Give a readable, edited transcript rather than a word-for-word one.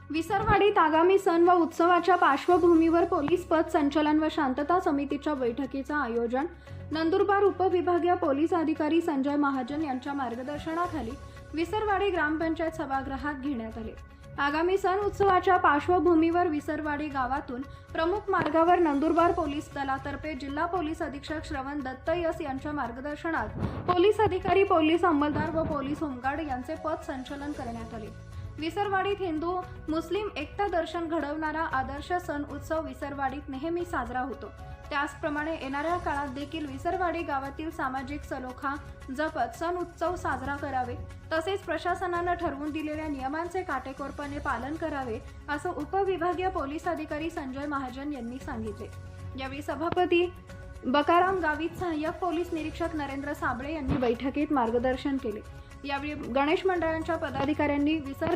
विसरवाडीत आगामी सण व उत्सवाच्या पार्श्वभूमीवर पोलीस पथ संचलन व शांतता समितीच्या बैठकीचं आयोजन नंदुरबार उपविभागीय पोलीस अधिकारी संजय महाजन यांच्या मार्गदर्शनाखाली विसरवाडी ग्रामपंचायत सभागृहात घेण्यात आले। आगामी सण उत्सवाच्या पार्श्वभूमीवर विसरवाडी गावातून प्रमुख मार्गावर नंदुरबार पोलीस दलातर्फे जिल्हा पोलीस अधीक्षक श्रवण दत्त यस यांच्या मार्गदर्शनात पोलीस अधिकारी, पोलीस अंमलदार व पोलीस होमगार्ड यांचे पथ संचलन करण्यात आले। विसरवाडीत हिंदू मुस्लिम एकता दर्शन घडवणारा आदर्श सण उत्सव विसरवाडीत नेहमी साजरा होतो। त्याचप्रमाणे येणाऱ्या काळात देखील विसरवाडी गावातील सामाजिक सलोखा जपत सण उत्सव साजरा करावे, तसेच प्रशासनानं ठरवून दिलेल्या नियमांचे काटेकोरपणे पालन करावे, असं उपविभागीय पोलीस अधिकारी संजय महाजन यांनी सांगितले। यावेळी सभापती बकाराम गावित, सहाय्यक पोलीस निरीक्षक नरेंद्र साबळे यांनी बैठकीत मार्गदर्शन केले। यावेळी गणेश मंडळांच्या पदाधिकाऱ्यांनी